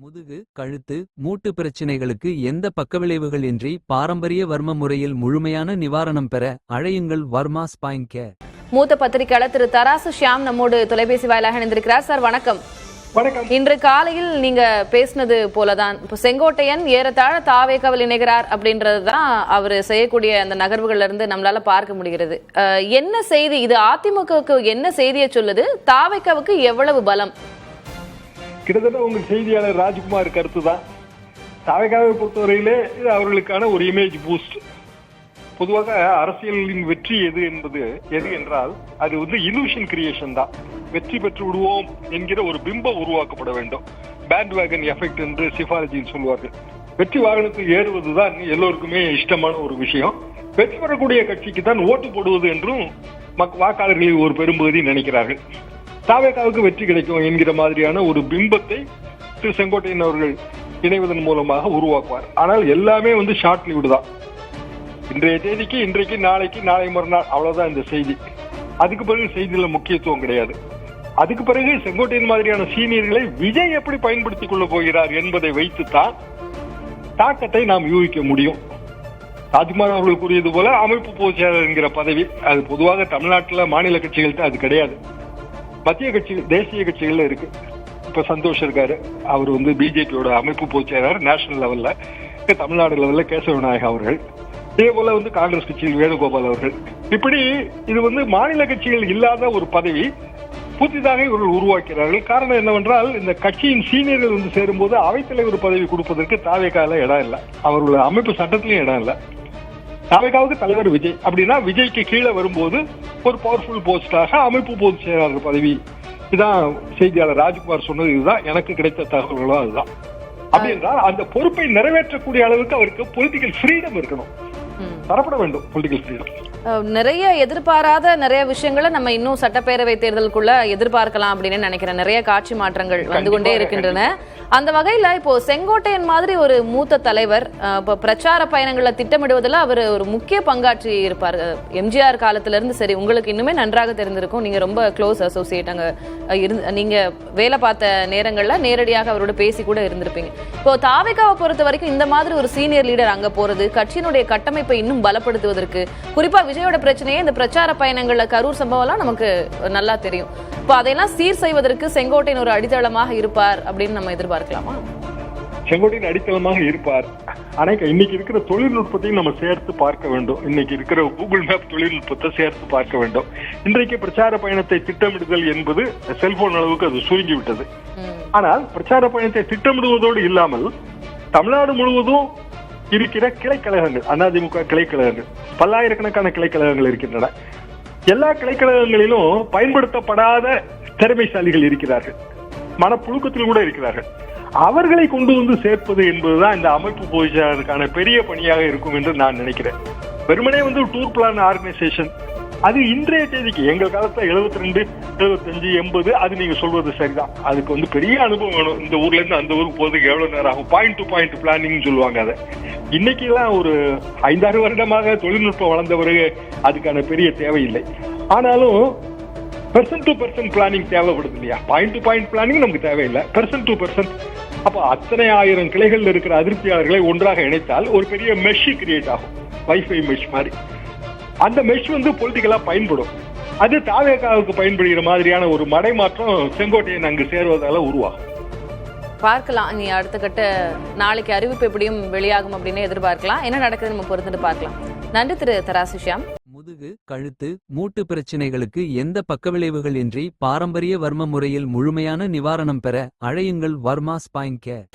முதுகு, கழுத்து, மூட்டு பிரச்சினைகளுக்கு எந்த பக்கவிளைவுகள் இன்றி பாரம்பரிய வர்ம முறையில் முழுமையான நிவாரணம் பெற அழையுங்கள் வர்மா ஸ்பைன் கேர். மூத்த பத்திரிகையாளர் திரு தராசு ஷியாம் நம்மோடு தொலைபேசி வாயிலாக இணைந்திருக்கிறார். சார் வணக்கம். வணக்கம். இன்று காலையில் நீங்க பேசினது போலதான் இப்போ செங்கோட்டையன் ஏறத்தாழ தாவேக்காவில் இணைகிறார் அப்படின்றதுதான் அவர் செய்யக்கூடிய அந்த நகர்வுகள்ல இருந்து நம்மளால பார்க்க முடிகிறது. என்ன செய்தி இது? அதிமுகவுக்கு என்ன செய்தியை சொல்லுது? தாவேக்காவுக்கு எவ்வளவு பலம்? கிட்டத்தட்ட உங்க செய்தியாளர் ராஜ்குமார் கருத்து தான். தாவேக்காவை பொறுத்தவரையிலே இது அவர்களுக்கான ஒரு இமேஜ் பூஸ்ட். பொதுவாக அரசியலின் வெற்றி எது என்றால் அது இலூஷன் கிரியேஷன் தான். வெற்றி பெற்று விடுவோம் என்கிற ஒரு பிம்பம் உருவாக்கப்பட வேண்டும். பேண்ட் வேகன் எஃபெக்ட் என்று சிபாலஜியில் சொல்வார்கள். வெற்றி வாகனத்தில் ஏறுவதுதான் எல்லோருக்குமே இஷ்டமான ஒரு விஷயம். வெற்றி பெறக்கூடிய கட்சிக்கு தான் ஓட்டு போடுவது என்றும் வாக்காளர்களில் ஒரு பெரும்பகுதி நினைக்கிறார்கள். தாவேக்காவுக்கு வெற்றி கிடைக்கும் என்கிற மாதிரியான ஒரு பிம்பத்தை திரு செங்கோட்டையன் அவர்கள் இணைவதன் மூலமாக உருவாக்குவார். ஆனால் எல்லாமே ஷார்ட் லிவ்டு தான். இன்றைய தேதிக்கு இன்றைக்கு, நாளைக்கு, நாளை மறுநாள், அவ்வளவுதான் இந்த செய்தி. அதுக்கு பிறகு செய்தியில முக்கியத்துவம் கிடையாது. அதுக்கு பிறகு செங்கோட்டையன் மாதிரியான சீனியர்களை விஜய் எப்படி பயன்படுத்திக் கொள்ள போகிறார் என்பதை வைத்துத்தான் தாக்கத்தை நாம் யூகிக்க முடியும். ராஜ்குமார் அவர்கள் கூறியது போல அமைப்பு பொதுச் செயலாளர் என்கிற பதவி அது பொதுவாக தமிழ்நாட்டில் மாநில கட்சிகள்கிட்ட அது கிடையாது. மத்திய கட்சிகள், தேசிய கட்சிகள்ல இருக்கு. இப்ப சந்தோஷ் இருக்காரு, அவர் பிஜேபியோட அமைப்பு பொதுச் செயலாளர் நேஷனல் லெவல்ல. தமிழ்நாடு லெவல்ல கேசவ விநாயகம் அவர்கள், இதே போல காங்கிரஸ் கட்சியில் வேணுகோபால் அவர்கள். இப்படி இது மாநில கட்சிகள் இல்லாத ஒரு பதவி புதிதாக இவர்கள் உருவாக்கிறார்கள். காரணம் என்னவென்றால் இந்த கட்சியின் சீனியர்கள் சேரும்போது அவைத்தலைவர் பதவி கொடுப்பதற்கு தாவேக்கால இடம் இல்லை, அவர்களோட அமைப்பு சட்டத்திலையும் இடம் இல்லை. தாவேக்காவுக்கு தலைவர் விஜய் அப்படின்னா விஜய்க்கு கீழே வரும்போது ஒரு பவர்ஃபுல் போஸ்டாக அமைப்பு பொதுச் செயலாளர் பதவி. இதான் செய்தியாளர் ராஜ்குமார் சொன்னது. இதுதான் எனக்கு கிடைத்த தகவல்களோ அதுதான். அப்படி என்றால் அந்த பொறுப்பை நிறைவேற்றக்கூடிய அளவுக்கு அவருக்கு பொலிட்டிக்கல் ஃப்ரீடம் இருக்கணும், தரப்பட வேண்டும் பொலிட்டிக்கல் ஃப்ரீடம். நிறைய எதிர்பாராத நிறைய விஷயங்களை நம்ம இன்னும் சட்டப்பேரவை தேர்தலுக்குள்ள எதிர்பார்க்கலாம் அப்படின்னு நினைக்கிறேன். நிறைய காட்சி மாற்றங்கள் வந்து கொண்டே இருக்கின்றன. அந்த வகையில இப்போ செங்கோட்டையன் மாதிரி ஒரு மூத்த தலைவர் இப்போ பிரச்சார பயணங்களை திட்டமிடுவதில் அவர் ஒரு முக்கிய பங்காற்றி இருப்பார். எம்ஜிஆர் காலத்துல இருந்து சரி, உங்களுக்கு இன்னுமே நன்றாக தெரிந்திருக்கும். நீங்க ரொம்ப க்ளோஸ் அசோசியேட், அங்க நீங்க வேலை பார்த்த நேரங்கள்ல நேரடியாக அவரோட பேசி கூட இருந்திருப்பீங்க. இப்போ தாவேக்காவை பொறுத்த வரைக்கும் இந்த மாதிரி ஒரு சீனியர் லீடர் அங்க போறது கட்சியினுடைய கட்டமைப்பை இன்னும் பலப்படுத்துவதற்கு, குறிப்பா விஜயோட பிரச்சனையே இந்த பிரச்சார பயணங்கள்ல கரூர் சம்பவம் எல்லாம் நமக்கு நல்லா தெரியும். இப்போ அதையெல்லாம் சீர் செய்வதற்கு செங்கோட்டையன் ஒரு அடித்தளமாக இருப்பார் அப்படின்னு நம்ம எதிர்பார்க்கலாமா? செங்கோட்டையன் அடித்தளமாக இருப்பார். ஆனா இன்னைக்கு இருக்கிற தொழில்நுட்பத்தையும் நம்ம சேர்த்து பார்க்க வேண்டும். இன்னைக்கு இருக்கிற கூகுள் மேப் தொழில்நுட்பத்தை சேர்த்து பார்க்க வேண்டும். இன்றைக்கு பிரச்சார பயணத்தை திட்டமிடுதல் என்பது செல்போன் அளவுக்கு அது சுருங்கி விட்டது. ஆனால் பிரச்சார பயணத்தை திட்டமிடுவதோடு இல்லாமல் தமிழ்நாடு முழுவதும் இருக்கிற கிளைக்கழகங்கள், அதிமுக கிளைக்கழகங்கள், பல்லாயிரக்கணக்கான கிளைக்கழகங்கள் இருக்கின்றன. எல்லா கிளைக்கழகங்களிலும் பயன்படுத்தப்படாத திறமைசாலிகள் இருக்கிறார்கள், மனப்புழுக்கத்தில் கூட இருக்கிறார்கள். அவர்களை கொண்டு சேர்ப்பது என்பதுதான் இந்த அமைப்பு பொதுச் செயலாளருக்கான பெரிய பணியாக இருக்கும் என்று நான் நினைக்கிறேன். வெறுமனே டூர் பிளான் ஆர்கனைசேஷன் அது இன்றைய தேதிக்கு, எங்கள் காலத்துல 72, 75, 80 அது நீங்க சொல்வது சரிதான். அதுக்கு பெரிய அனுபவம் வேணும். இந்த ஊர்ல இருந்து அந்த ஊருக்கு போறதுக்கு எவ்வளவு நேரம் ஆகும்? பாயிண்ட் டு பாயிண்ட் பிளானிங் சொல்லுவாங்க. அதை இன்னைக்கு எல்லாம் ஒரு 5-6 வருடமாக தொழில்நுட்பம் வளர்ந்த பிறகு அதுக்கான பெரிய தேவையில்லை. ஆனாலும் பெர்சன் டு பெர்சன் பிளானிங் தேவைப்படுது இல்லையா? பாயிண்ட் டு பாயிண்ட் பிளானிங் நமக்கு தேவையில்லை, பெர்சன் டு பெர்சன். அப்ப அத்தனை ஆயிரம் கிளைகள் இருக்கிற அதிருப்தியாளர்களை ஒன்றாக இணைத்தால் ஒரு பெரிய மெஷ் கிரியேட் ஆகும், வைஃபை மெஷ் மாதிரி. அந்த மெஷ் பொலிட்டிக்கலா பயன்படும். அது தாவேக்காவுக்கு பயன்படுகிற மாதிரியான ஒரு மடைமாற்றம் செங்கோட்டையன் அங்கு சேர்வதால உருவாகும். பார்க்கலாம். நீ அடுத்த கட்ட நாளைக்கு அறிவிப்பு எப்படியும் வெளியாகும் அப்படின்னு எதிர்பார்க்கலாம். என்ன நடக்குது நம்ம பொறுத்துட்டு பார்க்கலாம். நன்றி திரு தராசு ஷியாம். முதுகு, கழுத்து, மூட்டு பிரச்சினைகளுக்கு எந்த பக்கவிளைவுகள் இன்றி பாரம்பரிய வர்ம முறையில் முழுமையான நிவாரணம் பெற அழையுங்கள் வர்மா ஸ்பைன் கேர்.